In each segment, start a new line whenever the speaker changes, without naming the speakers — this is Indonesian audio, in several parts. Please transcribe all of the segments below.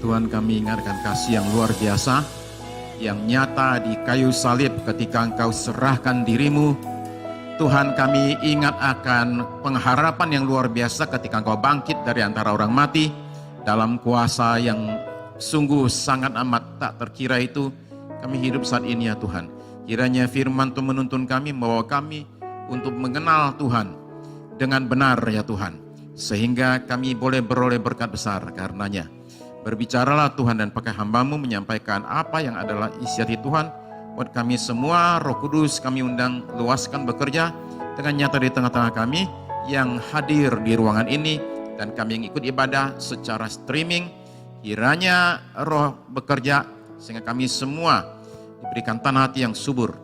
Tuhan, kami ingatkan kasih yang luar biasa, yang nyata di kayu salib ketika Engkau serahkan dirimu. Tuhan, kami ingat akan pengharapan yang luar biasa ketika Engkau bangkit dari antara orang mati dalam kuasa yang sungguh sangat amat tak terkira itu. Kami hidup saat ini ya Tuhan. Kiranya firman Tuhan menuntun kami, membawa kami untuk mengenal Tuhan dengan benar ya Tuhan. Sehingga kami boleh beroleh berkat besar karenanya. Berbicaralah Tuhan dan pakai hamba-Mu menyampaikan apa yang adalah isi hati Tuhan. Buat kami semua, Roh Kudus kami undang luaskan bekerja dengan nyata di tengah-tengah kami yang hadir di ruangan ini. Dan kami yang ikut ibadah secara streaming. Kiranya Roh bekerja sehingga kami semua diberikan tanah hati yang subur.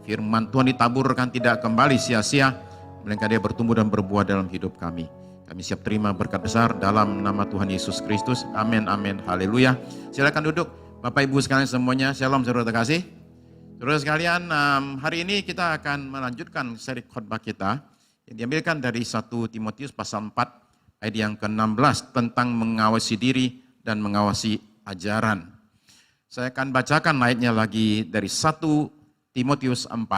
Firman Tuhan ditaburkan tidak kembali sia-sia, melainkan dia bertumbuh dan berbuah dalam hidup kami. Kami siap terima berkat besar dalam nama Tuhan Yesus Kristus. Amin, amin, haleluya. Silakan duduk Bapak Ibu sekalian semuanya. Shalom saudara terkasih. Saudara sekalian, hari ini kita akan melanjutkan seri khotbah kita yang diambilkan dari 1 Timotius pasal 4 ayat yang ke-16 tentang mengawasi diri dan mengawasi ajaran. Saya akan bacakan ayatnya lagi dari 1 Timotius 4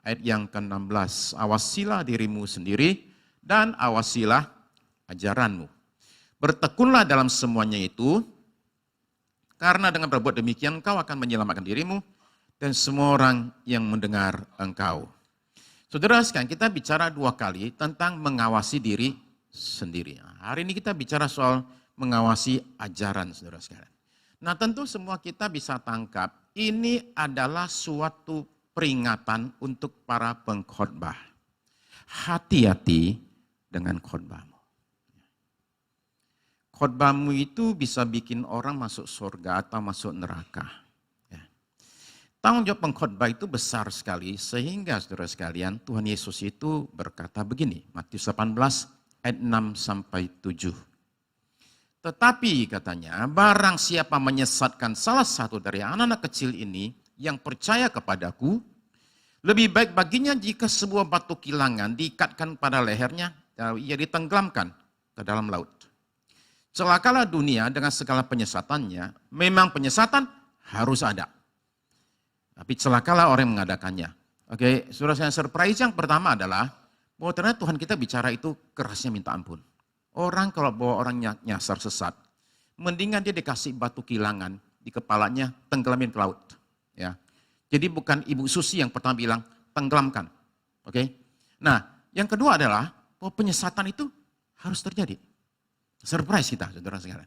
ayat yang ke-16. Awasilah dirimu sendiri dan awasilah ajaranmu. Bertekunlah dalam semuanya itu, karena dengan berbuat demikian engkau akan menyelamatkan dirimu dan semua orang yang mendengar engkau. Saudara sekalian, kita bicara 2 kali tentang mengawasi diri sendiri. Hari ini kita bicara soal mengawasi ajaran, saudara sekalian. Nah, tentu semua kita bisa tangkap, ini adalah suatu peringatan untuk para pengkhotbah. Hati-hati dengan khotbahmu. Khotbahmu itu bisa bikin orang masuk surga atau masuk neraka. Ya. Tanggung jawab pengkhotbah itu besar sekali, sehingga saudara sekalian, Tuhan Yesus itu berkata begini, Matius 18 ayat 6-7. Tetapi katanya, barang siapa menyesatkan salah satu dari anak-anak kecil ini yang percaya kepadaku, lebih baik baginya jika sebuah batu kilangan diikatkan pada lehernya, ia ditenggelamkan ke dalam laut. Celakalah dunia dengan segala penyesatannya. Memang penyesatan harus ada. Tapi celakalah orang yang mengadakannya. Oke, saudara saya surprise yang pertama adalah bahwa ternyata Tuhan kita bicara itu kerasnya minta ampun. Orang kalau bawa orang nyasar sesat, mendingan dia dikasih batu kilangan di kepalanya, tenggelamin ke laut. Ya. Jadi bukan Ibu Susi yang pertama bilang tenggelamkan. Oke. Nah, yang kedua adalah bahwa penyesatan itu harus terjadi. Surprise kita, saudara sekalian.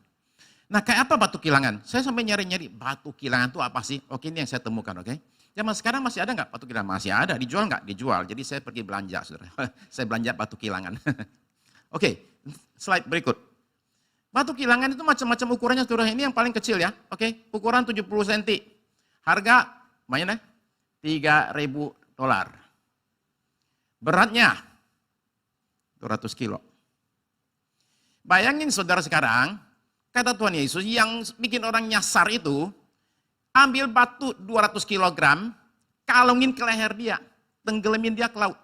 Nah, kayak apa batu kilangan? Saya sampai nyari-nyari batu kilangan itu apa sih? Oke, ini yang saya temukan, oke. Zaman sekarang masih ada nggak batu kilangan? Masih ada. Dijual nggak? Dijual. Jadi saya pergi belanja, saudara. Saya belanja batu kilangan. Oke, slide berikut. Batu kilangan itu macam-macam ukurannya, saudara. Ini yang paling kecil ya, oke. Ukuran 70 cm. Harga, lumayan ya, $3.000. Beratnya 200 kilo. Bayangin saudara sekarang, kata Tuhan Yesus, yang bikin orang nyasar itu, ambil batu 200 kg, kalungin ke leher dia, tenggelamin dia ke laut.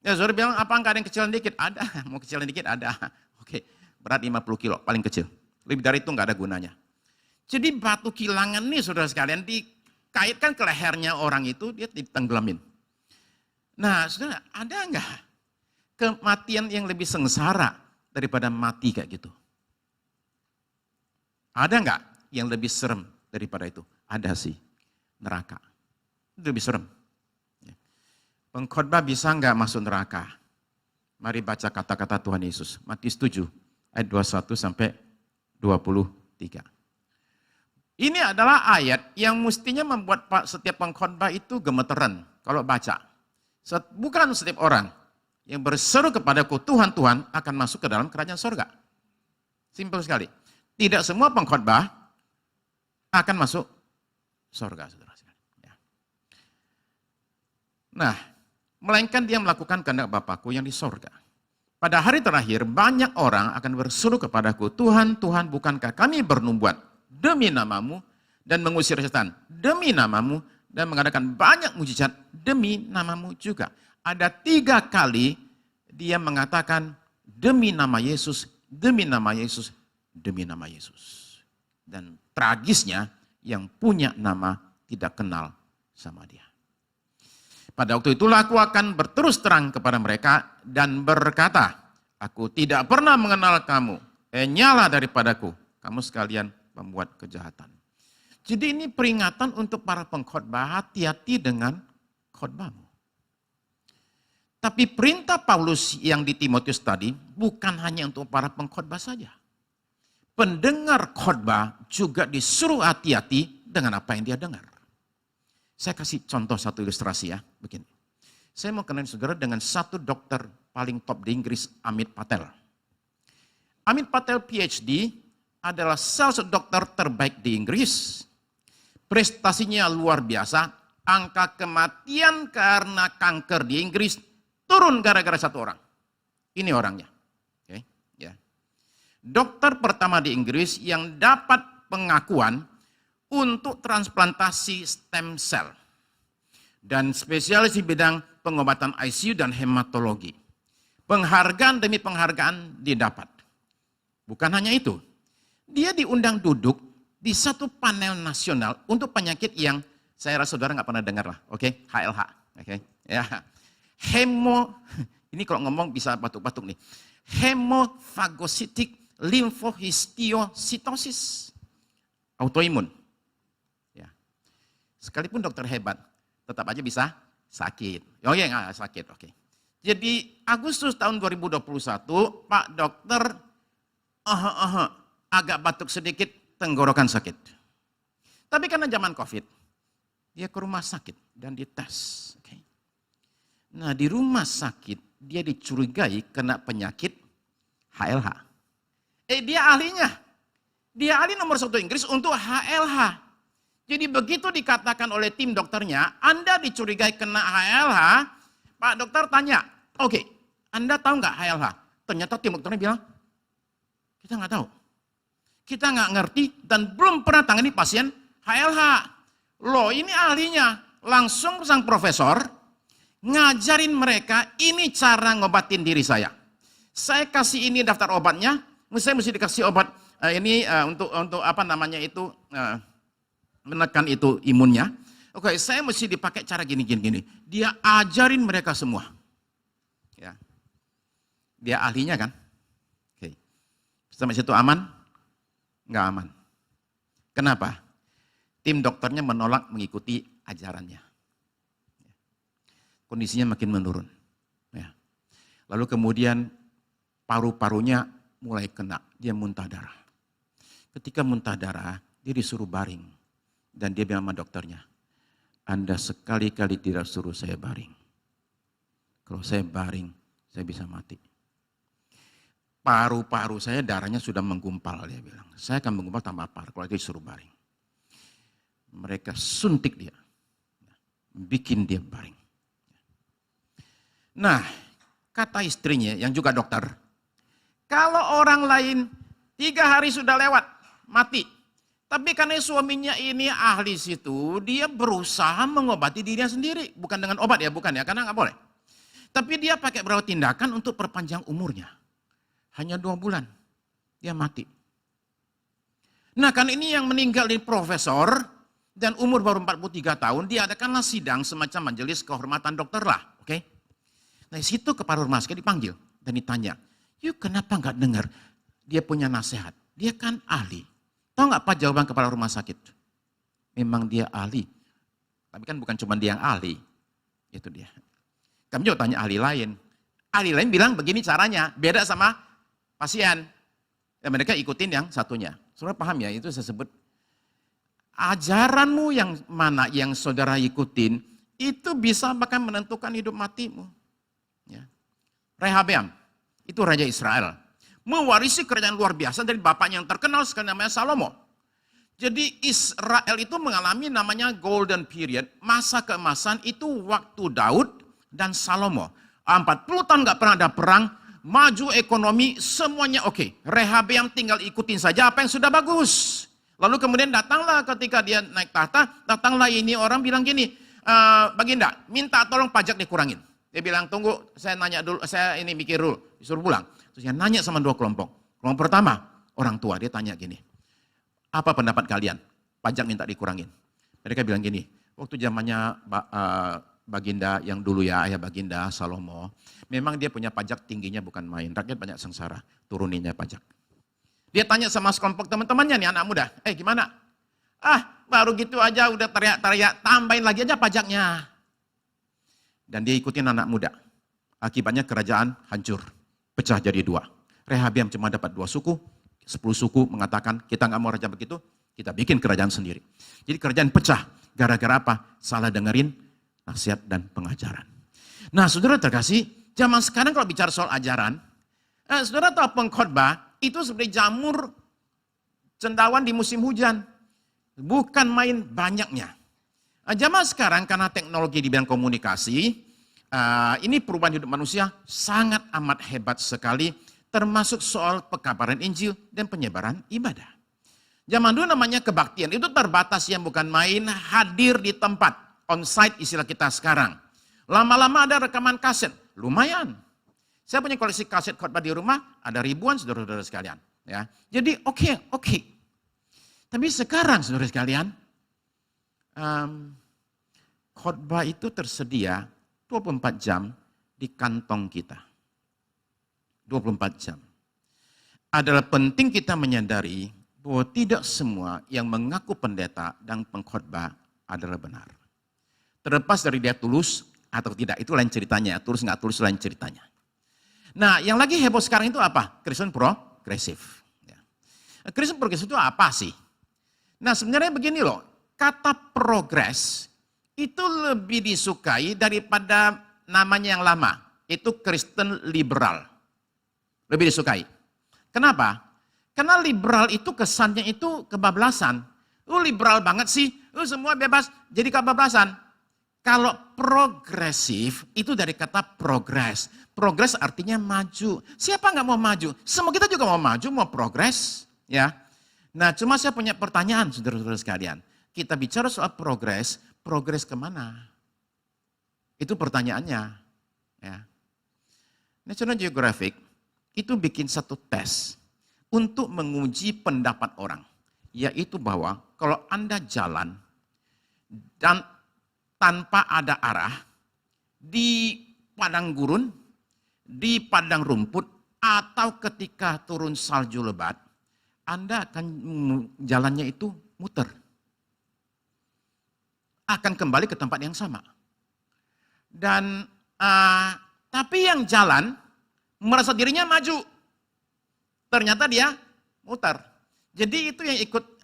Ya saudara bilang, apa enggak ada yang kecilan dikit? Ada, mau kecilan dikit ada. Oke, berat 50 kilo, paling kecil. Lebih dari itu enggak ada gunanya. Jadi batu kilangan nih saudara sekalian, dikaitkan ke lehernya orang itu, dia ditenggelamin. Nah saudara, ada enggak kematian yang lebih sengsara daripada mati kayak gitu? Ada enggak yang lebih serem daripada itu? Ada sih, neraka. Itu lebih serem. Pengkhotbah bisa enggak masuk neraka? Mari baca kata-kata Tuhan Yesus. Matius 7 ayat 21 sampai 23. Ini adalah ayat yang mestinya membuat setiap pengkhotbah itu gemeteran kalau baca. Bukan setiap orang yang berseru kepadaku Tuhan, Tuhan akan masuk ke dalam kerajaan surga. Simpel sekali. Tidak semua pengkhotbah akan masuk surga, saudara. Ya. Nah, melainkan dia melakukan kehendak Bapakku yang di surga. Pada hari terakhir banyak orang akan berseru kepadaku, Tuhan, Tuhan, bukankah kami bernubuat demi namamu dan mengusir setan demi namamu dan mengadakan banyak mujizat demi namamu juga. Ada 3 kali dia mengatakan demi nama Yesus, demi nama Yesus, demi nama Yesus. Dan tragisnya yang punya nama tidak kenal sama dia. Pada waktu itulah aku akan berterus terang kepada mereka dan berkata, aku tidak pernah mengenal kamu, nyala daripadaku, kamu sekalian pembuat kejahatan. Jadi ini peringatan untuk para pengkhotbah, hati-hati dengan khotbahmu. Tapi perintah Paulus yang di Timotius tadi bukan hanya untuk para pengkhotbah saja. Pendengar khotbah juga disuruh hati-hati dengan apa yang dia dengar. Saya kasih contoh satu ilustrasi ya, begini. Saya mau kenalin saudara dengan satu dokter paling top di Inggris, Amit Patel. Amit Patel PhD adalah salah satu dokter terbaik di Inggris. Prestasinya luar biasa, angka kematian karena kanker di Inggris turun gara-gara satu orang. Ini orangnya. Oke, ya. Dokter pertama di Inggris yang dapat pengakuan untuk transplantasi stem cell. Dan spesialis di bidang pengobatan ICU dan hematologi. Penghargaan demi penghargaan didapat. Bukan hanya itu. Dia diundang duduk di satu panel nasional untuk penyakit yang saya rasa saudara nggak pernah dengar lah. Oke, HLH. Oke, ya. Ini kalau ngomong bisa batuk-batuk nih. Hemophagocytic lymphohistiocytosis. Autoimun. Sekalipun dokter hebat, tetap aja bisa sakit. Oh iya, nggak sakit, oke. Jadi Agustus tahun 2021, Pak dokter agak batuk sedikit, tenggorokan sakit. Tapi karena zaman COVID, dia ke rumah sakit dan dites. Okay. Nah di rumah sakit, dia dicurigai kena penyakit HLH. Dia ahlinya. Dia ahli nomor 1 Inggris untuk HLH. Jadi begitu dikatakan oleh tim dokternya, Anda dicurigai kena HLH, Pak dokter tanya, oke, Anda tahu nggak HLH? Ternyata tim dokternya bilang, kita nggak tahu. Kita nggak ngerti dan belum pernah tangani pasien HLH. Loh ini ahlinya, langsung sang profesor ngajarin mereka, ini cara ngobatin diri saya. Saya kasih ini daftar obatnya, saya mesti dikasih obat untuk apa namanya itu, menekan itu imunnya. Oke, saya mesti dipakai cara gini. Dia ajarin mereka semua. Ya. Dia ahlinya kan. Oke. Sampai situ aman? Enggak aman. Kenapa? Tim dokternya menolak mengikuti ajarannya. Kondisinya makin menurun. Ya. Lalu kemudian paru-parunya mulai kena. Dia muntah darah. Ketika muntah darah, dia disuruh baring. Dan dia bilang sama dokternya, Anda sekali-kali tidak suruh saya baring. Kalau saya baring, saya bisa mati. Paru-paru saya darahnya sudah menggumpal, dia bilang. Saya akan menggumpal tambah parah kalau dia disuruh baring. Mereka suntik dia, bikin dia baring. Nah, kata istrinya yang juga dokter, kalau orang lain 3 hari sudah lewat, mati. Tapi karena suaminya ini ahli situ, dia berusaha mengobati dirinya sendiri. Bukan dengan obat ya, bukan ya, karena nggak boleh. Tapi dia pakai beberapa tindakan untuk perpanjang umurnya. Hanya 2 bulan, dia mati. Nah kan ini yang meninggal di profesor, dan umur baru 43 tahun, diadakanlah sidang semacam majelis kehormatan dokter lah. Oke? Nah di situ kepala rumah sakit dipanggil, dan ditanya, yuk kenapa nggak dengar? Dia punya nasihat, dia kan ahli. Tahu nggak apa jawaban kepala rumah sakit? Memang dia ahli. Tapi kan bukan cuma dia yang ahli. Itu dia. Kami juga tanya ahli lain. Ahli lain bilang begini caranya. Beda sama pasien. Ya, mereka ikutin yang satunya. Saudara paham ya? Itu saya sebut. Ajaranmu yang mana yang saudara ikutin. Itu bisa bahkan menentukan hidup matimu. Ya. Rehabeam. Itu raja Israel. Mewarisi kerajaan luar biasa dari bapaknya yang terkenal sekali namanya Salomo. Jadi Israel itu mengalami namanya golden period, masa keemasan itu waktu Daud dan Salomo. 40 tahun gak pernah ada perang, maju ekonomi, semuanya oke. Rehabeam tinggal ikutin saja apa yang sudah bagus. Lalu kemudian datanglah ketika dia naik tahta, datanglah ini orang bilang gini, Baginda, minta tolong pajak dikurangin. Dia bilang, tunggu, saya nanya dulu, saya ini mikir dulu, disuruh pulang. Terus dia nanya sama 2 kelompok. Kelompok pertama, orang tua, dia tanya gini, Apa pendapat kalian? Pajak minta dikurangin. Mereka bilang gini, waktu zamannya Baginda yang dulu ya, ayah Baginda, Salomo, memang dia punya pajak tingginya bukan main. Rakyat banyak sengsara, turuninnya pajak. Dia tanya sama sekelompok teman-temannya nih anak muda, gimana? Baru gitu aja udah teriak-teriak, tambahin lagi aja pajaknya. Dan dia ikutin anak muda. Akibatnya kerajaan hancur, pecah jadi 2. Rehabiam cuma dapat 2 suku, 10 suku mengatakan kita nggak mau raja begitu, kita bikin kerajaan sendiri. Jadi kerajaan pecah, gara-gara apa? Salah dengerin nasihat dan pengajaran. Nah saudara terkasih, zaman sekarang kalau bicara soal ajaran, saudara tahu pengkhotbah itu seperti jamur cendawan di musim hujan. Bukan main banyaknya. Zaman sekarang karena teknologi di bidang komunikasi, ini perubahan hidup manusia sangat amat hebat sekali, termasuk soal pekabaran Injil dan penyebaran ibadah. Zaman dulu namanya kebaktian, itu terbatas yang bukan main, hadir di tempat, on-site istilah kita sekarang. Lama-lama ada rekaman kaset, lumayan. Saya punya koleksi kaset khotbah di rumah, ada ribuan saudara-saudara sekalian. Ya. Jadi oke. Tapi sekarang saudara sekalian, khotbah itu tersedia 24 jam di kantong kita. 24 jam. Adalah penting kita menyadari bahwa tidak semua yang mengaku pendeta dan pengkhotbah adalah benar. Terlepas dari dia tulus atau tidak, itu lain ceritanya. Tulus nggak tulus lain ceritanya. Nah, yang lagi heboh sekarang itu apa? Kristen progresif. Kristen progresif itu apa sih? Nah, sebenarnya begini loh, kata progres itu lebih disukai daripada namanya yang lama. Itu Kristen liberal. Lebih disukai. Kenapa? Karena liberal itu kesannya itu kebablasan. Liberal banget sih, semua bebas, jadi kebablasan. Kalau progresif itu dari kata progres. Progres artinya maju. Siapa nggak mau maju? Semua kita juga mau maju, mau progres. Ya. Nah cuma saya punya pertanyaan saudara-saudara sekalian. Kita bicara soal progres kemana? Itu pertanyaannya. Ya. National Geographic itu bikin satu tes untuk menguji pendapat orang. Yaitu bahwa kalau Anda jalan dan tanpa ada arah, di padang gurun, di padang rumput, atau ketika turun salju lebat, Anda akan jalannya itu muter. Akan kembali ke tempat yang sama. Dan tapi yang jalan merasa dirinya maju. Ternyata dia muter. Jadi itu yang ikut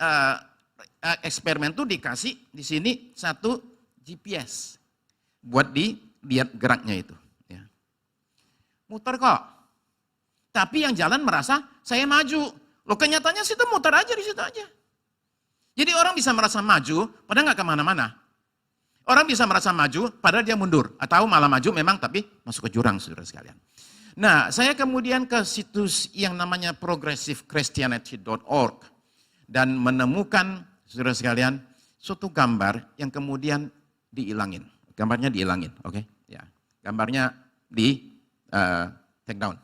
eksperimen itu dikasih di sini satu GPS buat dilihat geraknya itu. Ya. Muter kok. Tapi yang jalan merasa saya maju. Loh kenyataannya situ muter aja di situ aja. Jadi orang bisa merasa maju padahal nggak kemana-mana. Orang bisa merasa maju padahal dia mundur. Atau malah maju memang tapi masuk ke jurang saudara sekalian. Nah saya kemudian ke situs yang namanya progressivechristianity.org dan menemukan saudara sekalian suatu gambar yang kemudian diilangin. Gambarnya diilangin, oke? Ya. Gambarnya di take down.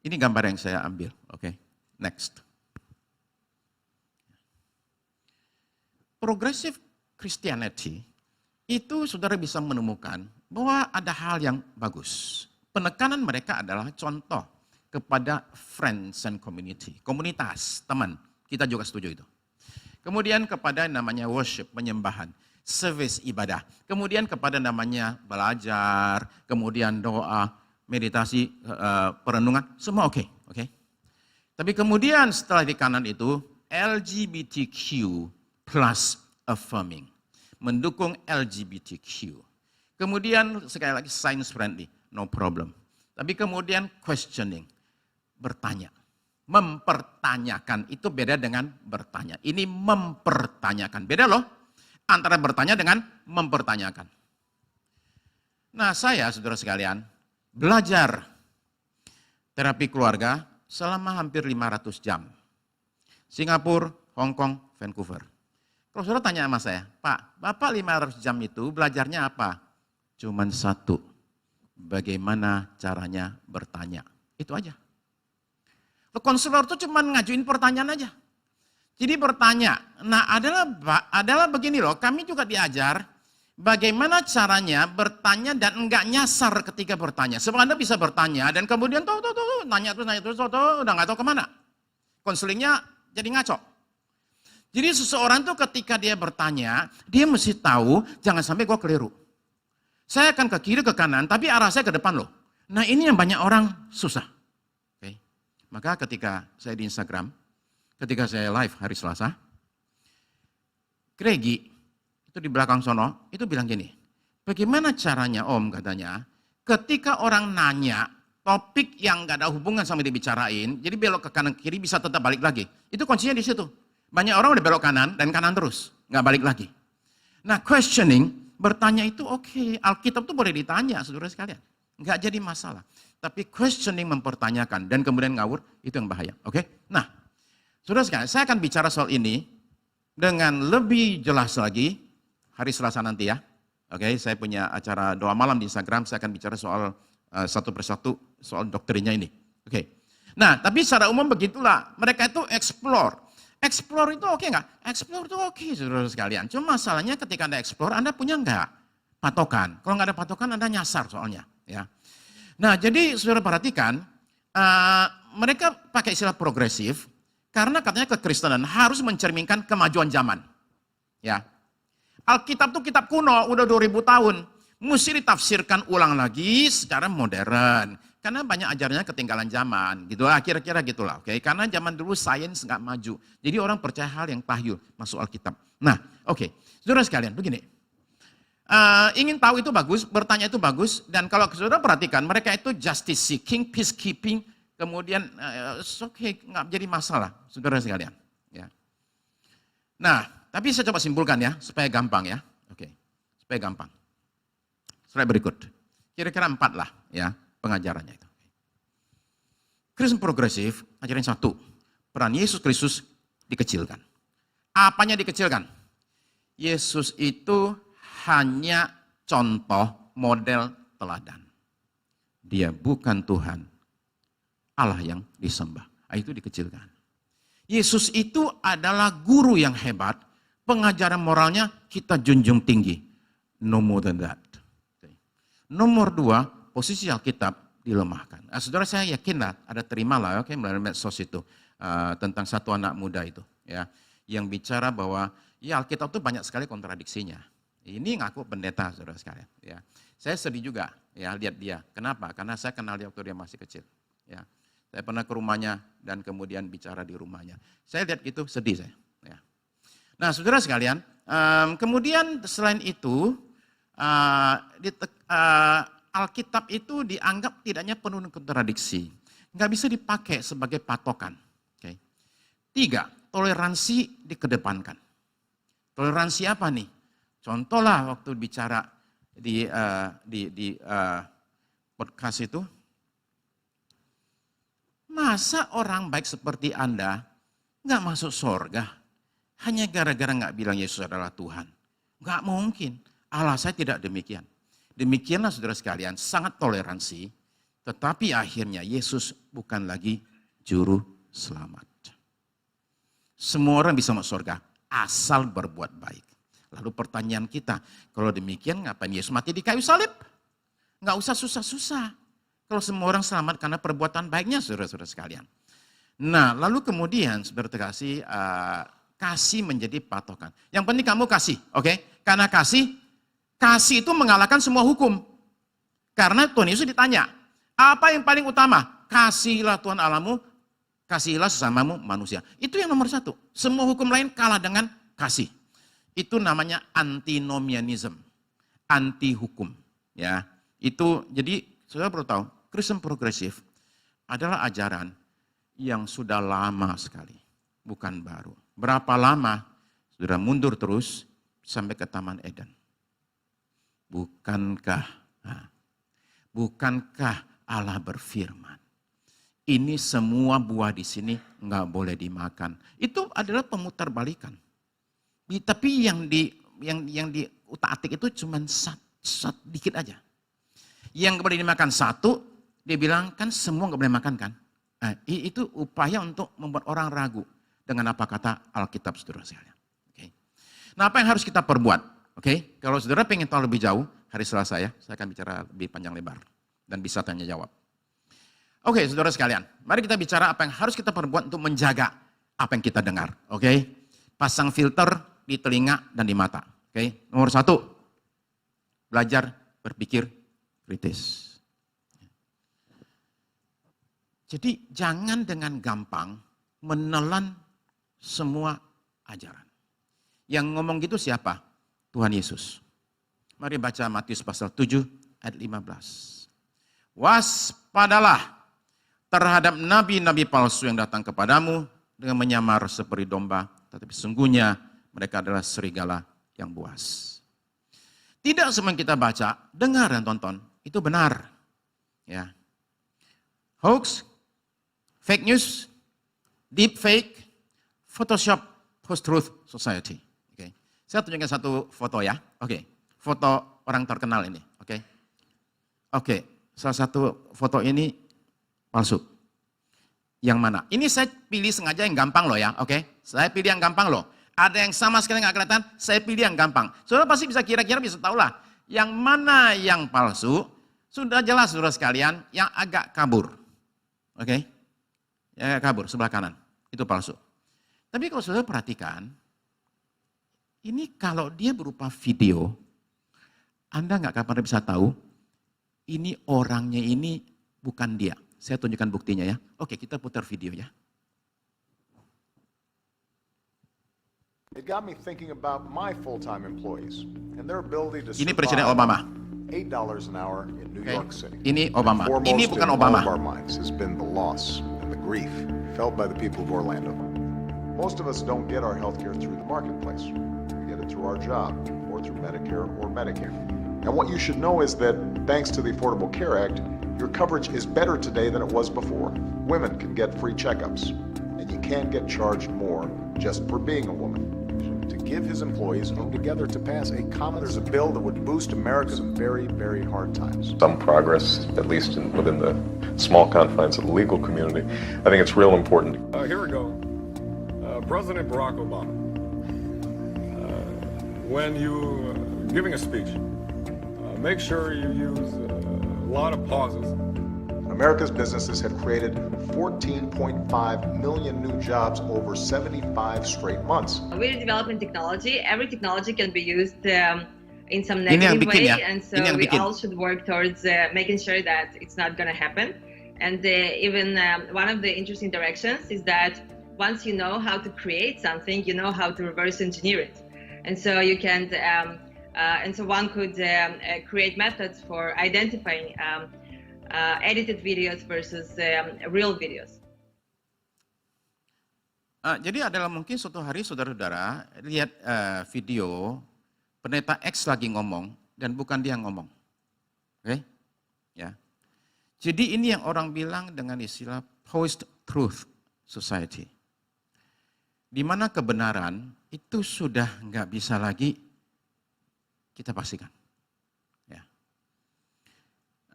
Ini gambar yang saya ambil, oke? Next. Progressive Christianity itu saudara bisa menemukan bahwa ada hal yang bagus. Penekanan mereka adalah contoh kepada friends and community, komunitas, teman. Kita juga setuju itu. Kemudian kepada namanya worship, penyembahan, service ibadah. Kemudian kepada namanya belajar, kemudian doa, meditasi, perenungan, semua oke. Tapi kemudian setelah di kanan itu LGBTQ plus affirming, mendukung LGBTQ. Kemudian sekali lagi science friendly, no problem. Tapi kemudian questioning, bertanya. Mempertanyakan, itu beda dengan bertanya. Ini mempertanyakan, beda loh. Antara bertanya dengan mempertanyakan. Nah saya saudara sekalian, belajar terapi keluarga selama hampir 500 jam. Singapura, Hong Kong, Vancouver. Kalau saudara tanya sama saya, Pak, Bapak 500 jam itu belajarnya apa? Cuman satu, bagaimana caranya bertanya. Itu aja. Konselor itu cuma ngajuin pertanyaan aja. Jadi bertanya, nah adalah begini loh, kami juga diajar bagaimana caranya bertanya dan enggak nyasar ketika bertanya. Sebab Anda bisa bertanya dan kemudian nanya terus, udah nggak tahu kemana. Konselingnya jadi ngaco. Jadi seseorang tuh ketika dia bertanya, dia mesti tahu jangan sampai gue keliru. Saya akan ke kiri ke kanan, tapi arah saya ke depan loh. Nah ini yang banyak orang susah. Oke. Maka ketika saya di Instagram, ketika saya live hari Selasa, Gregi itu di belakang sono, itu bilang gini, bagaimana caranya Om katanya, ketika orang nanya topik yang gak ada hubungan sama dibicarain, jadi belok ke kanan kiri bisa tetap balik lagi. Itu kuncinya di situ. Banyak orang udah belok kanan dan kanan terus, gak balik lagi. Nah questioning, bertanya itu oke. Alkitab itu boleh ditanya saudara sekalian. Gak jadi masalah. Tapi questioning mempertanyakan dan kemudian ngawur, itu yang bahaya. Oke? Nah, saudara sekalian, saya akan bicara soal ini dengan lebih jelas lagi hari Selasa nanti ya. Oke, saya punya acara doa malam di Instagram, saya akan bicara soal satu persatu soal doktrinnya ini. Oke. Nah, tapi secara umum begitulah, mereka itu explore. Explore itu oke nggak? Explore itu oke, saudara sekalian. Cuma masalahnya ketika Anda explore, Anda punya nggak patokan? Kalau nggak ada patokan, Anda nyasar soalnya. Ya. Nah, jadi saudara perhatikan, mereka pakai istilah progresif, karena katanya kekristenan harus mencerminkan kemajuan zaman. Ya. Alkitab itu kitab kuno, udah 2000 tahun. Mesti ditafsirkan ulang lagi secara modern. Karena banyak ajarannya ketinggalan zaman. Gitu lah, kira-kira gitulah. Oke? Karena zaman dulu sains nggak maju. Jadi orang percaya hal yang tahyul masuk Alkitab. Nah, oke. Saudara sekalian, begini. Ingin tahu itu bagus, bertanya itu bagus. Dan kalau saudara perhatikan, mereka itu justice seeking, peacekeeping, kemudian oke, nggak jadi masalah, saudara sekalian. Ya. Nah, tapi saya coba simpulkan ya, supaya gampang ya. Oke, supaya gampang. Slide berikut. Kira-kira 4 lah ya pengajarannya itu. Kristen progresif, ajaran 1, peran Yesus Kristus dikecilkan. Apanya dikecilkan? Yesus itu hanya contoh, model, teladan. Dia bukan Tuhan. Allah yang disembah. Itu dikecilkan. Yesus itu adalah guru yang hebat. Pengajaran moralnya kita junjung tinggi. No more than that. Nomor 2, posisi Alkitab dilemahkan. Saudara saya yakinlah ada terimalah melalui medsos itu. Tentang satu anak muda itu. Ya, yang bicara bahwa ya Alkitab itu banyak sekali kontradiksinya. Ini ngaku pendeta saudara sekalian. Ya. Saya sedih juga ya lihat dia. Kenapa? Karena saya kenal dia waktu dia masih kecil. Ya. Saya pernah ke rumahnya dan kemudian bicara di rumahnya. Saya lihat itu sedih saya. Ya. Nah saudara sekalian, kemudian selain itu, Alkitab itu dianggap tidaknya penuh kontradiksi. Nggak bisa dipakai sebagai patokan. Okay. 3, toleransi dikedepankan. Toleransi apa nih? Contohlah waktu bicara di podcast itu, masa orang baik seperti Anda nggak masuk surga hanya gara-gara nggak bilang Yesus adalah Tuhan? Nggak mungkin. Allah saya tidak demikian. Demikianlah saudara sekalian, sangat toleransi, tetapi akhirnya Yesus bukan lagi juru selamat. Semua orang bisa masuk surga asal berbuat baik. Lalu pertanyaan kita, kalau demikian ngapain Yesus mati di kayu salib? Nggak usah susah-susah. Kalau semua orang selamat karena perbuatan baiknya, saudara-saudara sekalian. Nah, lalu kemudian, saudara terkasih, kasih menjadi patokan. Yang penting kamu kasih, oke? Karena kasih itu mengalahkan semua hukum. Karena Tuhan Yesus ditanya, apa yang paling utama? Kasihilah Tuhan Allahmu, kasihilah sesamamu manusia. Itu yang nomor 1. Semua hukum lain kalah dengan kasih. Itu namanya antinomianism, anti hukum. Ya, itu jadi saudara perlu tahu. Kristen progresif adalah ajaran yang sudah lama sekali, bukan baru. Berapa lama? Sudah mundur terus sampai ke Taman Eden. Bukankah Allah berfirman, ini semua buah di sini nggak boleh dimakan. Itu adalah pemutarbalikan. Tapi yang di utak-atik itu cuma sedikit aja. Yang boleh dimakan 1, dia bilang kan semua nggak boleh makan kan. Nah, itu upaya untuk membuat orang ragu. dengan apa kata Alkitab, saudara sekalian. Oke. Nah, apa yang harus kita perbuat? Oke, kalau saudara pengen tahu lebih jauh, hari Selasa ya, saya akan bicara lebih panjang lebar dan bisa tanya jawab. Oke, saudara sekalian, mari kita bicara apa yang harus kita perbuat untuk menjaga apa yang kita dengar. Oke, pasang filter di telinga dan di mata. Oke, nomor 1, belajar berpikir kritis. Jadi jangan dengan gampang menelan semua ajaran. Yang ngomong gitu siapa? Tuhan Yesus. Mari baca Matius pasal 7 ayat 15. Waspadalah terhadap nabi-nabi palsu yang datang kepadamu dengan menyamar seperti domba, tetapi sesungguhnya mereka adalah serigala yang buas. Tidak semua yang kita baca, dengar dan tonton, itu benar. Ya. Hoax, fake news, deep fake, Photoshop, post-truth society. Okay. Saya tunjukkan satu foto ya. Oke, foto orang terkenal ini. Oke, salah satu foto ini palsu. Yang mana? Ini saya pilih sengaja yang gampang loh ya. Oke, saya pilih yang gampang loh. Ada yang sama sekali nggak kelihatan, saya pilih yang gampang. Saudara pasti bisa kira-kira bisa tahu lah. Yang mana yang palsu, sudah jelas saudara sekalian, yang agak kabur. Oke, yang agak kabur sebelah kanan, itu palsu. Tapi kalau saudara perhatikan, ini kalau dia berupa video, Anda nggak kapan bisa tahu, ini orangnya ini bukan dia. Saya tunjukkan buktinya ya. Oke, kita putar video ya.
It got me thinking about my full-time employees and their ability to
Ini Presiden
survive
Obama.
$8 an hour in New York City.
Ini Obama.
Foremost
Ini bukan
in
Obama.
all of our minds has been the loss and the grief felt by the people of Orlando. Most of us don't get our health care through the marketplace. We get it through our job or through Medicare or Medicare. And what you should know is that thanks to the Affordable Care Act, your coverage is better today than it was before. Women can get free checkups, and you can't get charged more just for being a woman. To give his employees come together to pass a common, there's a bill that would boost America in very, very hard times.
Some progress, at least within the small confines of the legal community. I think it's real important.
Here we go. President Barack Obama, when you giving a speech, make sure you use a lot of pauses.
America's businesses have created 14.5 million new jobs over 75 straight months.
We're developing technology. Every technology can be used in some
Ini yang
negative
bikin
way,
ya.
and so
Ini yang
we
bikin.
all should work towards making sure that it's not going to happen. And even one of the interesting directions is that once you know how to create something, you know how to reverse engineer it. And so you can, and so one could create methods for identifying edited videos versus real videos.
Jadi adalah mungkin suatu hari saudara-saudara lihat video pendeta X lagi ngomong dan bukan dia ngomong. Oke? Ya. Jadi ini yang orang bilang dengan istilah post-truth society. Di mana kebenaran itu sudah nggak bisa lagi kita pastikan. Ya.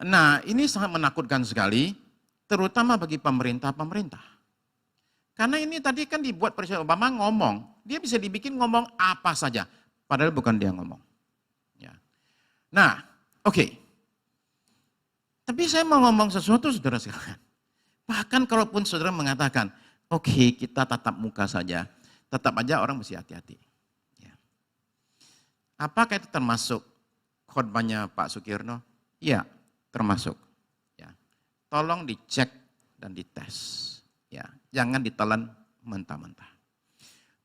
Nah, ini sangat menakutkan sekali, terutama bagi pemerintah-pemerintah. Karena ini tadi kan dibuat Presiden Obama ngomong, dia bisa dibikin ngomong apa saja, padahal bukan dia ngomong. Ya. Nah, oke. Tapi saya mau ngomong sesuatu saudara sekalian. Bahkan kalaupun saudara mengatakan, oke, kita tatap muka saja, tetap aja orang mesti hati-hati. Ya. Apakah itu termasuk khotbahnya Pak Sukirno? Iya, termasuk. Ya. Tolong dicek dan dites. Ya, jangan ditelan mentah-mentah.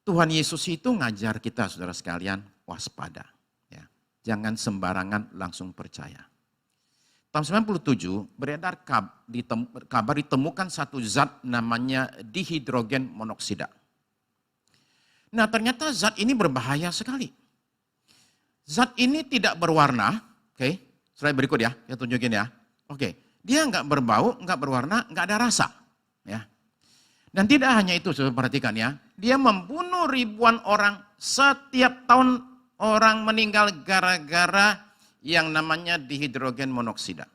Tuhan Yesus itu ngajar kita, saudara sekalian, waspada. Ya. Jangan sembarangan langsung percaya. Tahun 97 beredar kabar ditemukan satu zat namanya dihidrogen monoksida. Nah, ternyata zat ini berbahaya sekali. Zat ini tidak berwarna, oke, slide berikut ya, saya tunjukin ya. Oke, dia nggak berbau, nggak berwarna, nggak ada rasa. Ya. Dan tidak hanya itu, saudara perhatikan ya, dia membunuh ribuan orang, setiap tahun orang meninggal gara-gara yang namanya dihidrogen monoksida.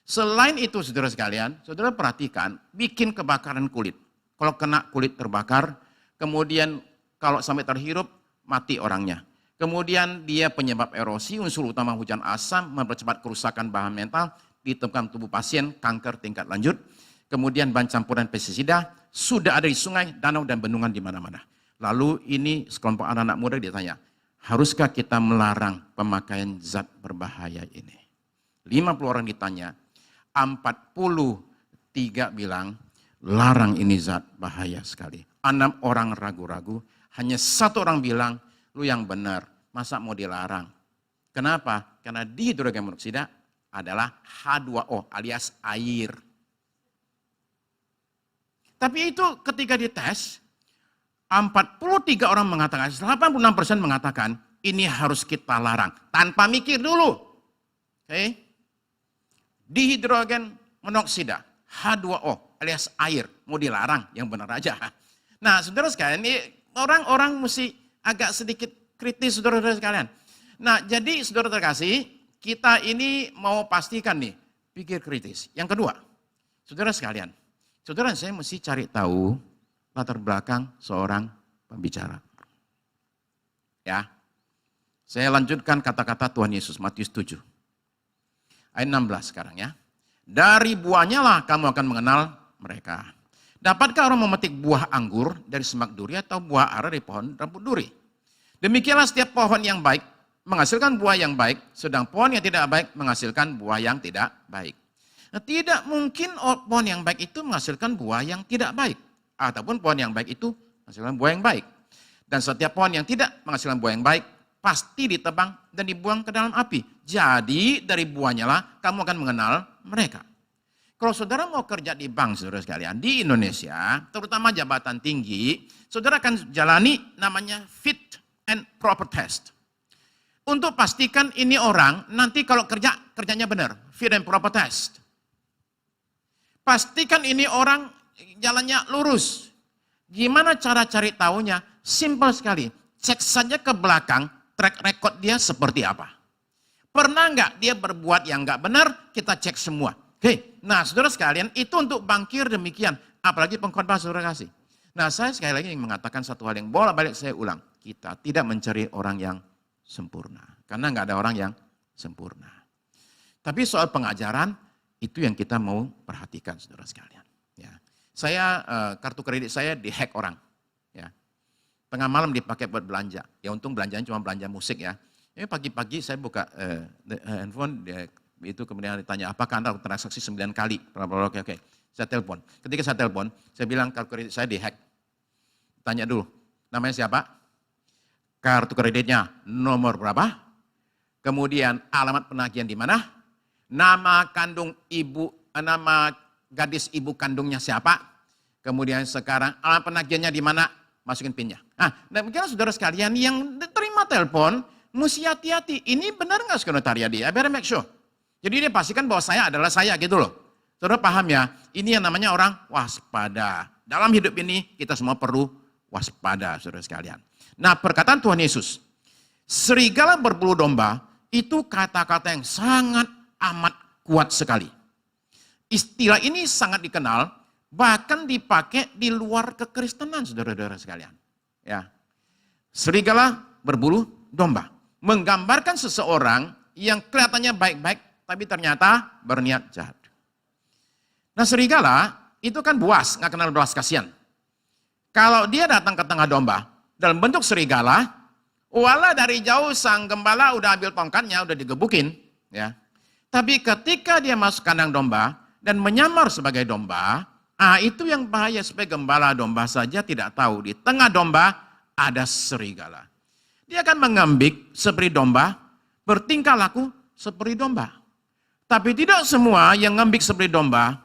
Selain itu saudara sekalian, saudara perhatikan, bikin kebakaran kulit. Kalau kena kulit terbakar, kemudian kalau sampai terhirup, mati orangnya. Kemudian dia penyebab erosi, unsur utama hujan asam, mempercepat kerusakan bahan mental, ditemukan tubuh pasien, kanker tingkat lanjut. Kemudian bahan campuran pestisida, sudah ada di sungai, danau, dan bendungan di mana-mana. Lalu ini sekelompok anak-anak muda ditanya, haruskah kita melarang pemakaian zat berbahaya ini? 50 orang ditanya, 43 bilang, larang ini zat bahaya sekali. 6 orang ragu-ragu, hanya 1 orang bilang, lu yang benar, masa mau dilarang? Kenapa? Karena dihidrogen monoksida adalah H2O alias air. Tapi itu ketika dites, 43 orang mengatakan, 86% mengatakan, ini harus kita larang. Tanpa mikir dulu. Oke? Dihidrogen monoksida, H2O alias air, mau dilarang, yang benar aja. Nah, saudara sekalian, ini orang-orang mesti agak sedikit kritis, saudara-saudara sekalian. Nah, jadi saudara terkasih, kita ini mau pastikan nih, pikir kritis. Yang kedua, saudara sekalian, saudara saya mesti cari tahu latar belakang seorang pembicara. Ya, saya lanjutkan kata-kata Tuhan Yesus, Matius 7. Ayat 16 sekarang ya. Dari buahnya lah kamu akan mengenal mereka. Dapatkah orang memetik buah anggur dari semak duri atau buah ara dari pohon rambut duri? Demikianlah setiap pohon yang baik menghasilkan buah yang baik, sedang pohon yang tidak baik menghasilkan buah yang tidak baik. Nah, tidak mungkin pohon yang baik itu menghasilkan buah yang tidak baik. Ataupun pohon yang baik itu menghasilkan buah yang baik. Dan setiap pohon yang tidak menghasilkan buah yang baik, pasti ditebang dan dibuang ke dalam api. Jadi dari buahnya lah kamu akan mengenal mereka. Kalau saudara mau kerja di bank, saudara sekalian, di Indonesia, terutama jabatan tinggi, saudara akan jalani namanya fit and proper test. Untuk pastikan ini orang, nanti kalau kerjanya benar, fit and proper test. Pastikan ini orang jalannya lurus. Gimana cara cari tahunya? Simpel sekali. Cek saja ke belakang, track record dia seperti apa. Pernah nggak dia berbuat yang nggak benar? Kita cek semua. Oke, nah saudara sekalian, itu untuk bankir demikian. Apalagi pengkhotbah saudara kasih. Nah saya sekali lagi ingin mengatakan satu hal yang bolak-balik saya ulang. Kita tidak mencari orang yang sempurna. Karena nggak ada orang yang sempurna. Tapi soal pengajaran, itu yang kita mau perhatikan saudara sekalian. Ya. Saya, kartu kredit saya dihack orang. Ya. Tengah malam dipakai buat belanja. Ya untung belanjanya cuma belanja musik ya. Ini pagi-pagi saya buka handphone, itu kemudian ditanya, apakah Anda transaksi 9 kali? Oke. Saya telepon. Ketika saya telepon, saya bilang kartu kredit saya dihack. Tanya dulu, namanya siapa? Kartu kreditnya nomor berapa? Kemudian alamat penagihan di mana? Nama kandung ibu, nama gadis ibu kandungnya siapa? Kemudian sekarang alamat penagihannya di mana? Masukin pinnya. Nah, demikian saudara sekalian yang terima telepon, mesti hati-hati. Ini benar nggak sekretariat dia? I better make sure. Jadi dia pastikan bahwa saya adalah saya gitu loh. Saudara paham ya? Ini yang namanya orang waspada. Dalam hidup ini kita semua perlu waspada saudara sekalian. Nah perkataan Tuhan Yesus, serigala berbulu domba itu kata-kata yang sangat amat kuat sekali. Istilah ini sangat dikenal, bahkan dipakai di luar kekristenan saudara-saudara sekalian. Ya, serigala berbulu domba. Menggambarkan seseorang yang kelihatannya baik-baik, tapi ternyata berniat jahat. Nah serigala itu kan buas, nggak kenal belas kasihan. Kalau dia datang ke tengah domba, dalam bentuk serigala, wala dari jauh sang gembala udah ambil tongkatnya, udah digebukin. Ya. Tapi ketika dia masuk kandang domba, dan menyamar sebagai domba, itu yang bahaya supaya gembala domba saja tidak tahu. Di tengah domba ada serigala. Dia akan mengembik seperti domba, bertingkah laku seperti domba. Tapi tidak semua yang ngembik seperti domba,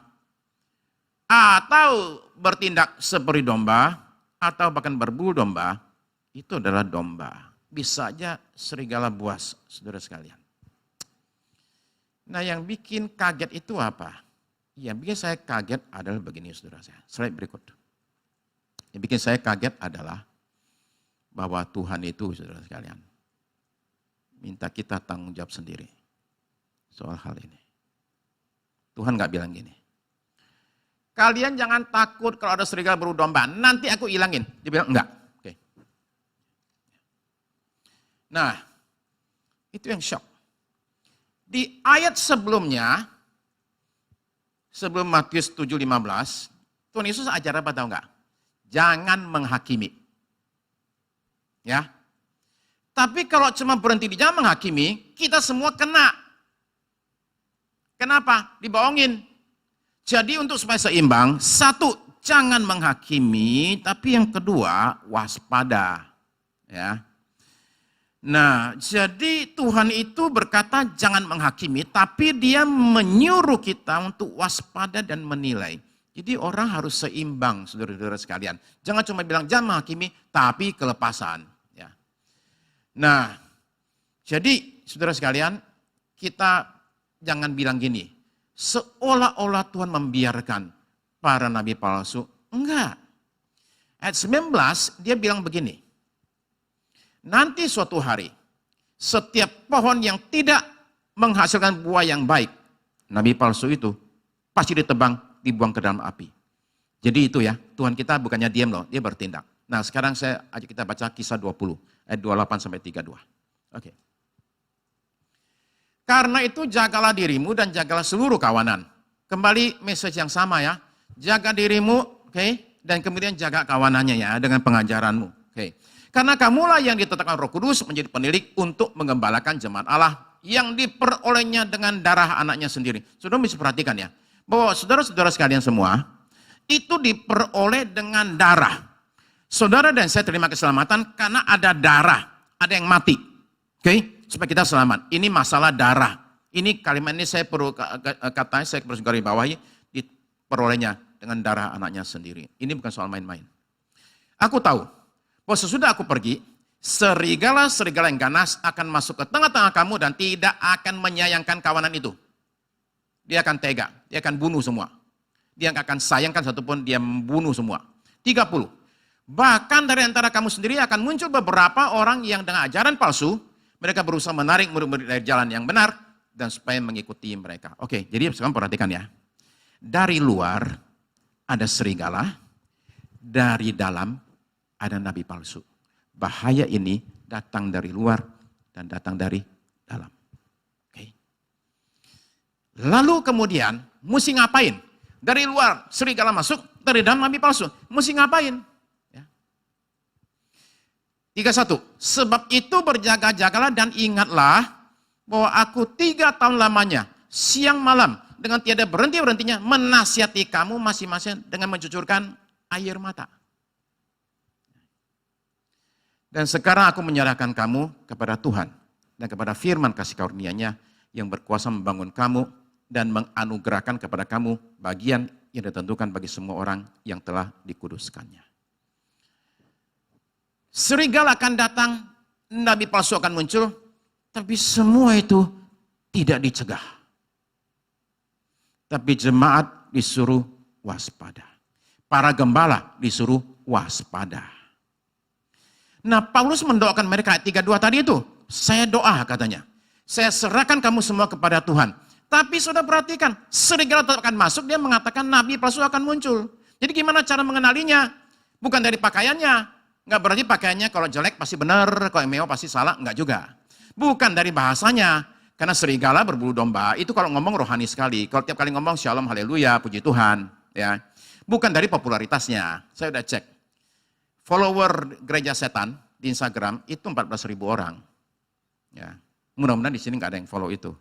atau bertindak seperti domba, atau bahkan berbulu domba, itu adalah domba. Bisa saja serigala buas, saudara sekalian. Nah yang bikin kaget itu apa? Yang bikin saya kaget adalah begini saudara saya. Slide berikut. Yang bikin saya kaget adalah bahwa Tuhan itu saudara sekalian minta kita tanggung jawab sendiri soal hal ini. Tuhan nggak bilang gini. kalian jangan takut kalau ada serigala berbulu domba, nanti aku hilangin. Dia bilang, enggak. Oke. Nah, itu yang shock. Di ayat sebelumnya, sebelum Matius 7:15, Tuhan Yesus ajar apa tahu enggak? Jangan menghakimi. Ya. Tapi kalau cuma berhenti di jangan menghakimi, kita semua kena. Kenapa? Dibohongin. Jadi untuk supaya seimbang, satu, jangan menghakimi, tapi yang kedua, waspada. Ya. Nah, jadi Tuhan itu berkata jangan menghakimi, tapi dia menyuruh kita untuk waspada dan menilai. Jadi orang harus seimbang, saudara-saudara sekalian. Jangan cuma bilang jangan menghakimi, tapi kelepasan. Ya. Nah, jadi saudara sekalian, kita jangan bilang gini, seolah-olah Tuhan membiarkan para nabi palsu. Enggak. Ayat 19, dia bilang begini, nanti suatu hari, setiap pohon yang tidak menghasilkan buah yang baik, nabi palsu itu pasti ditebang, dibuang ke dalam api. Jadi itu ya, Tuhan kita bukannya diam loh, dia bertindak. Nah sekarang saya ajak kita baca Kisah 20, ayat 28-32. Oke. Karena itu jagalah dirimu dan jagalah seluruh kawanan. Kembali message yang sama ya, jaga dirimu, oke, dan kemudian jaga kawanannya ya, dengan pengajaranmu. Oke. Karena kamulah yang ditetapkan Roh Kudus menjadi penilik untuk mengembalakan jemaat Allah yang diperolehnya dengan darah anaknya sendiri. Saudara bisa perhatikan ya, bahwa saudara-saudara sekalian semua, itu diperoleh dengan darah. Saudara dan saya terima keselamatan karena ada darah, ada yang mati. Oke, supaya kita selamat. Ini masalah darah. Ini kalimat ini saya perlu katanya, saya perlu garis bawahi, diperolehnya dengan darah anaknya sendiri. Ini bukan soal main-main. Aku tahu, bahwa sesudah aku pergi, serigala-serigala yang ganas akan masuk ke tengah-tengah kamu dan tidak akan menyayangkan kawanan itu. Dia akan tega, dia akan bunuh semua. Dia akan sayangkan satupun, dia membunuh semua. 30. Bahkan dari antara kamu sendiri akan muncul beberapa orang yang dengan ajaran palsu, mereka berusaha menarik murid-murid dari jalan yang benar, dan supaya mengikuti mereka. Oke, jadi sekarang perhatikan ya. Dari luar ada serigala, dari dalam ada nabi palsu. Bahaya ini datang dari luar dan datang dari dalam. Lalu kemudian, mesti ngapain? Dari luar serigala masuk, dari dalam nabi palsu. Mesti ngapain? Ya. 31. Sebab itu berjaga-jagalah dan ingatlah bahwa aku 3 tahun lamanya, siang malam, dengan tiada berhenti-berhentinya, menasihati kamu masing-masing dengan mencucurkan air mata. Dan sekarang aku menyerahkan kamu kepada Tuhan dan kepada firman kasih karunia-Nya yang berkuasa membangun kamu dan menganugerahkan kepada kamu bagian yang ditentukan bagi semua orang yang telah dikuduskannya. Serigala akan datang, nabi palsu akan muncul, tapi semua itu tidak dicegah. Tapi jemaat disuruh waspada. Para gembala disuruh waspada. Nah, Paulus mendoakan mereka ayat 32 tadi itu. Saya doa katanya. Saya serahkan kamu semua kepada Tuhan. Tapi sudah perhatikan, serigala tetap akan masuk, dia mengatakan nabi palsu akan muncul. Jadi gimana cara mengenalinya? Bukan dari pakaiannya. Enggak berarti pakaiannya kalau jelek pasti benar, kalau mewah pasti salah, enggak juga. Bukan dari bahasanya. Karena serigala berbulu domba, itu kalau ngomong rohani sekali. Kalau tiap kali ngomong shalom, haleluya, puji Tuhan. Ya. Bukan dari popularitasnya. Saya udah cek. Follower gereja setan di Instagram itu 14.000 orang. Ya. Mudah-mudahan di sini enggak ada yang follow itu.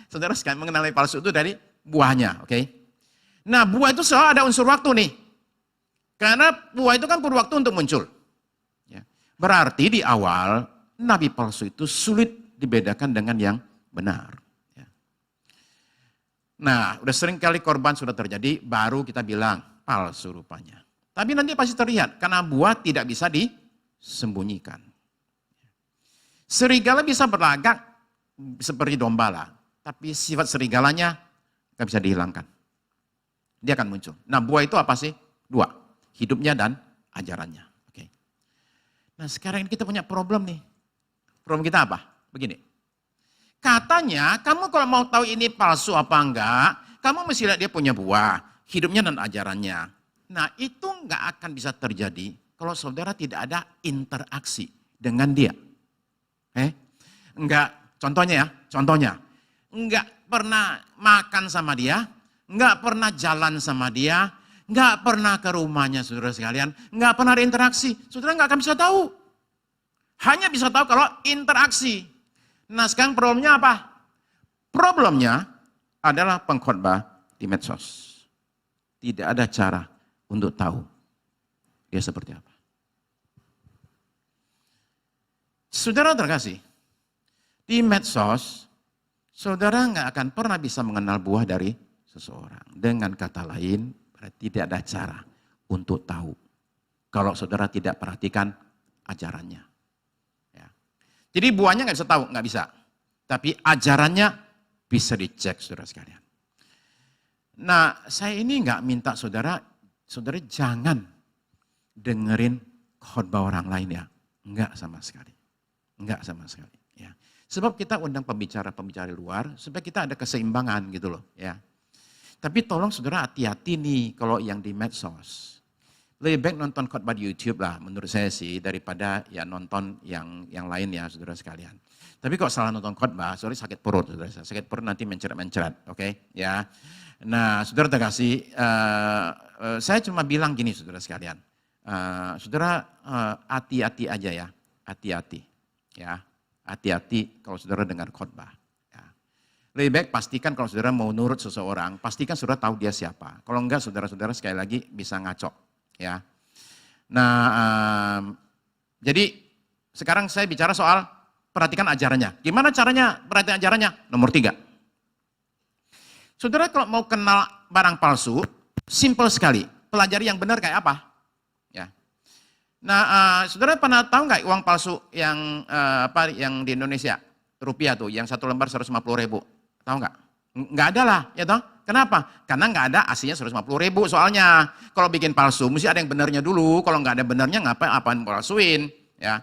Saudara sekalian mengenali palsu itu dari buahnya, oke? Nah, buah itu selalu ada unsur waktu nih. Karena buah itu kan perlu waktu untuk muncul. Ya. Berarti di awal, nabi palsu itu sulit dibedakan dengan yang benar. Ya. Nah, udah sering kali korban sudah terjadi, baru kita bilang palsu rupanya. Tapi nanti pasti terlihat, karena buah tidak bisa disembunyikan. Serigala bisa berlagak seperti domba lah. Tapi sifat serigalanya gak bisa dihilangkan. Dia akan muncul. Nah, buah itu apa sih? 2. Hidupnya dan ajarannya. Oke. Nah, sekarang ini kita punya problem nih. Problem kita apa? Begini. Katanya, kamu kalau mau tahu ini palsu apa enggak, kamu mesti lihat dia punya buah. hidupnya dan ajarannya. Nah, itu nggak akan bisa terjadi kalau saudara tidak ada interaksi dengan dia. Enggak, contohnya, enggak pernah makan sama dia, enggak pernah jalan sama dia, enggak pernah ke rumahnya saudara sekalian, enggak pernah ada interaksi, saudara enggak akan bisa tahu. Hanya bisa tahu kalau interaksi. Nah, sekarang problemnya apa? Problemnya adalah pengkhotbah di medsos. Tidak ada cara untuk tahu dia seperti apa. Saudara terkasih, di medsos, saudara nggak akan pernah bisa mengenal buah dari seseorang. Dengan kata lain, berarti tidak ada cara untuk tahu. Kalau saudara tidak perhatikan ajarannya. Ya. Jadi buahnya nggak bisa tahu, nggak bisa. Tapi ajarannya bisa dicek saudara sekalian. Nah, saya ini nggak minta saudara jangan dengerin khotbah orang lain ya. Enggak sama sekali. Enggak sama sekali. Ya. Sebab kita undang pembicara-pembicara luar supaya kita ada keseimbangan gitu loh. Ya. Tapi tolong saudara hati-hati nih kalau yang di medsos. Lebih baik nonton khotbah di YouTube lah menurut saya sih daripada ya nonton yang lain ya saudara sekalian. Tapi kalau salah nonton khotbah, sorry sakit perut saudara. Sakit perut nanti menceret-menceret, oke? Ya. Nah, saudara terkasih, saya cuma bilang gini saudara sekalian. Saudara hati-hati aja ya, hati-hati. Ya, hati-hati kalau saudara dengar khotbah. Ya. Lebih baik pastikan kalau saudara mau nurut seseorang, pastikan saudara tahu dia siapa. Kalau enggak saudara-saudara sekali lagi bisa ngaco. Ya. Nah, jadi sekarang saya bicara soal perhatikan ajarannya. Gimana caranya perhatikan ajarannya? Nomor 3. Saudara kalau mau kenal barang palsu, simple sekali. Pelajari yang benar kayak apa? Ya. Nah, saudara pernah tahu nggak uang palsu yang yang di Indonesia? Rupiah tuh, yang 1 lembar 150.000. Tahu nggak? Nggak ada lah, ya toh? Kenapa? Karena nggak ada aslinya 150.000 soalnya. Kalau bikin palsu, mesti ada yang benarnya dulu. Kalau nggak ada benarnya, ngapain palsuin? Ya.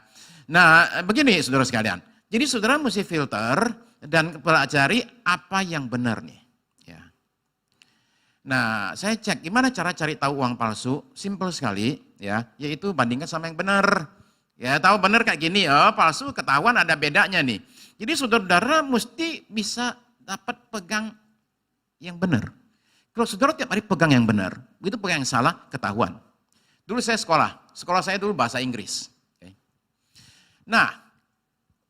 Nah, begini saudara sekalian. Jadi saudara mesti filter dan pelajari apa yang benar nih. Ya. Nah, saya cek gimana cara cari tahu uang palsu. Simple sekali, ya, yaitu bandingkan sama yang benar. Ya, tahu benar kayak gini, palsu ketahuan ada bedanya nih. Jadi saudara mesti bisa dapat pegang yang benar. Kalau saudara tiap hari pegang yang benar, begitu pegang yang salah, ketahuan. Dulu saya sekolah saya dulu bahasa Inggris. Okay. Nah,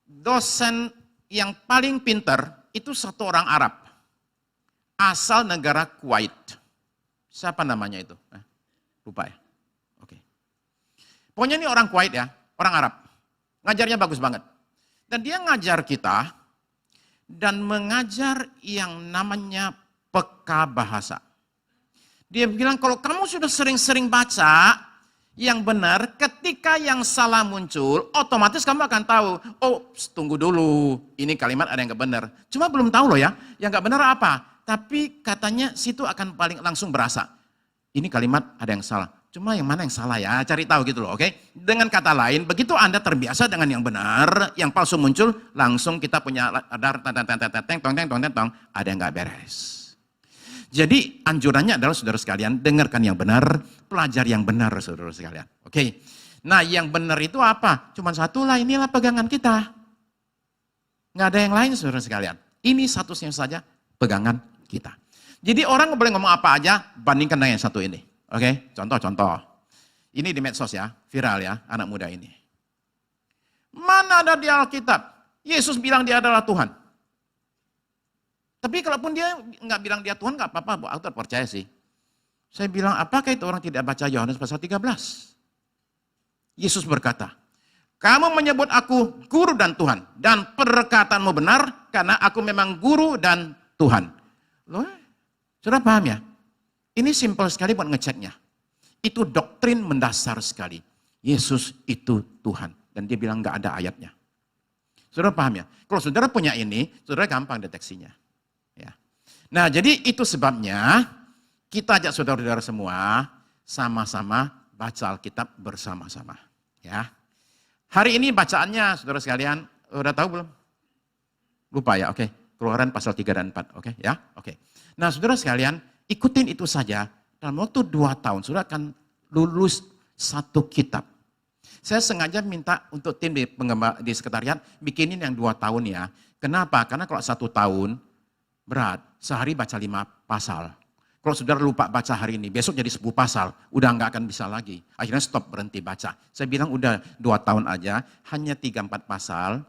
dosen yang paling pintar itu satu orang Arab. Asal negara Kuwait. Siapa namanya itu? Lupa ya? Oke. Pokoknya ini orang Kuwait ya, orang Arab. Ngajarnya bagus banget. Dan dia ngajar kita, dan mengajar yang namanya peka bahasa. Dia bilang kalau kamu sudah sering-sering baca yang benar, ketika yang salah muncul, otomatis kamu akan tahu, oh tunggu dulu, ini kalimat ada yang gak benar. Cuma belum tahu loh ya, yang gak benar apa. Tapi katanya situ akan paling langsung berasa, ini kalimat ada yang salah. Cuma yang mana yang salah ya, cari tahu gitu loh, oke? Dengan kata lain, begitu Anda terbiasa dengan yang benar, yang palsu muncul, langsung kita punya radar, tong, ada yang gak beres. Jadi anjurannya adalah saudara sekalian, dengarkan yang benar, pelajari yang benar saudara sekalian. Oke. Nah yang benar itu apa? Cuma satu lah, inilah pegangan kita. Nggak ada yang lain saudara sekalian. Ini satu-satunya saja pegangan kita. Jadi orang boleh ngomong apa aja, bandingkan dengan yang satu ini. Oke, contoh. Ini di medsos ya, viral ya, anak muda ini. Mana ada di Alkitab? Yesus bilang dia adalah Tuhan. Tapi kalaupun dia nggak bilang dia Tuhan, nggak apa-apa, aku percaya sih. Saya bilang, apakah itu orang tidak baca Yohanes pasal 13? Yesus berkata, kamu menyebut aku guru dan Tuhan, dan perkataanmu benar, karena aku memang guru dan Tuhan. Loh, sudah paham ya? Ini simpel sekali buat ngeceknya. Itu doktrin mendasar sekali. Yesus itu Tuhan. Dan dia bilang nggak ada ayatnya. Saudara paham ya? Kalau saudara punya ini, saudara gampang deteksinya. Ya. Nah jadi itu sebabnya kita ajak saudara-saudara semua sama-sama baca Alkitab bersama-sama. Ya. Hari ini bacaannya saudara sekalian, udah tahu belum? Lupa ya, oke. Keluaran pasal 3 dan 4, oke ya? Oke. Nah saudara sekalian, ikutin itu saja dalam waktu 2 tahun, saudara akan lulus 1 kitab. Saya sengaja minta untuk tim di sekretariat bikinin yang 2 tahun ya. Kenapa? Karena kalau 1 tahun berat, sehari baca 5 pasal. Kalau saudara lupa baca hari ini, besok jadi 10 pasal, udah nggak akan bisa lagi. Akhirnya stop, berhenti baca. Saya bilang udah 2 tahun aja, hanya 3-4 pasal,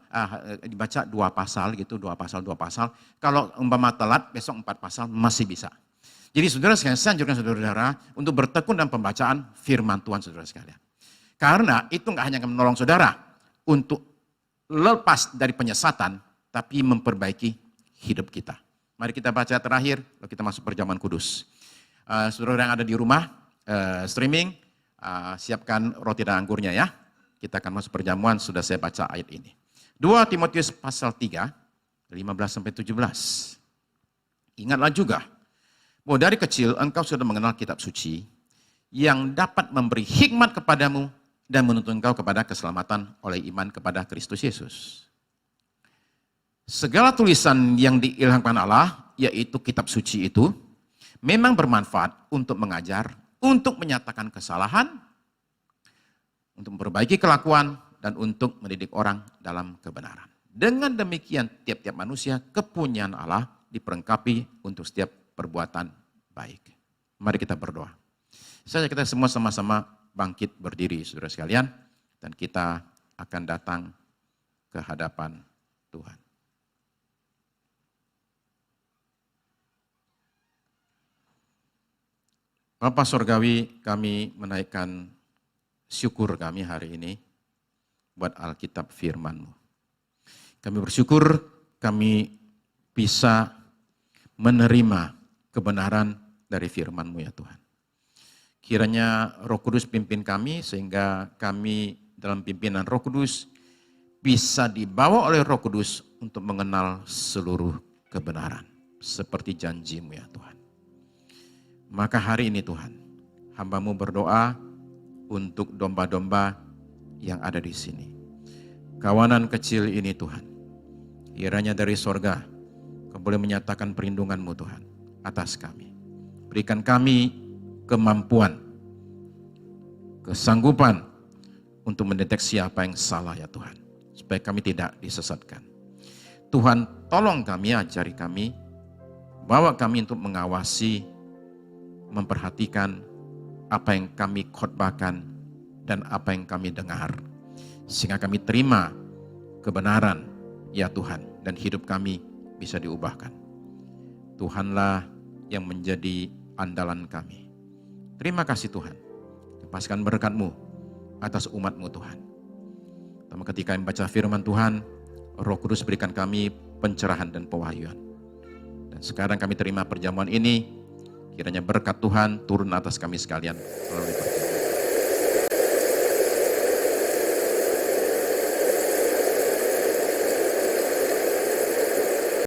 dibaca 2 pasal gitu, 2 pasal. Kalau umpama telat, besok 4 pasal masih bisa. Jadi saudara sekalian, saya anjurkan saudara-saudara untuk bertekun dalam pembacaan firman Tuhan saudara sekalian. Karena itu nggak hanya akan menolong saudara untuk lepas dari penyesatan, tapi memperbaiki hidup kita. Mari kita baca terakhir, lalu kita masuk perjamuan kudus. Saudara yang ada di rumah, streaming, siapkan roti dan anggurnya ya. Kita akan masuk perjamuan, sudah saya baca ayat ini. 2 Timotius pasal 3, 15-17. Ingatlah juga, bahwa dari kecil engkau sudah mengenal kitab suci, yang dapat memberi hikmat kepadamu, dan menuntun engkau kepada keselamatan oleh iman kepada Kristus Yesus. Segala tulisan yang diilhamkan Allah, yaitu kitab suci itu, memang bermanfaat untuk mengajar, untuk menyatakan kesalahan, untuk memperbaiki kelakuan, dan untuk mendidik orang dalam kebenaran. Dengan demikian tiap-tiap manusia kepunyaan Allah diperlengkapi untuk setiap perbuatan baik. Mari kita berdoa. Saya kita semua sama-sama bangkit berdiri saudara sekalian, dan kita akan datang ke hadapan Tuhan. Bapa Surgawi, kami menaikkan syukur kami hari ini buat Alkitab firman-Mu. Kami bersyukur kami bisa menerima kebenaran dari firman-Mu ya Tuhan. Kiranya Roh Kudus pimpin kami sehingga kami dalam pimpinan Roh Kudus bisa dibawa oleh Roh Kudus untuk mengenal seluruh kebenaran seperti janji-Mu ya Tuhan. Maka hari ini Tuhan, hamba-Mu berdoa untuk domba-domba yang ada di sini. Kawanan kecil ini Tuhan, kiranya dari sorga Kau boleh menyatakan perlindungan-Mu Tuhan atas kami. Berikan kami kemampuan, kesanggupan untuk mendeteksi apa yang salah ya Tuhan. Supaya kami tidak disesatkan. Tuhan tolong kami, ajari kami, bawa kami untuk mengawasi, memperhatikan apa yang kami khotbahkan dan apa yang kami dengar. Sehingga kami terima kebenaran ya Tuhan dan hidup kami bisa diubahkan. Tuhanlah yang menjadi andalan kami. Terima kasih Tuhan. Lepaskan berkat-Mu atas umat-Mu Tuhan. Pertama ketika membaca firman Tuhan, Roh Kudus berikan kami pencerahan dan pewahyuan. Dan sekarang kami terima perjamuan ini, kiranya berkat Tuhan turun atas kami sekalian melalui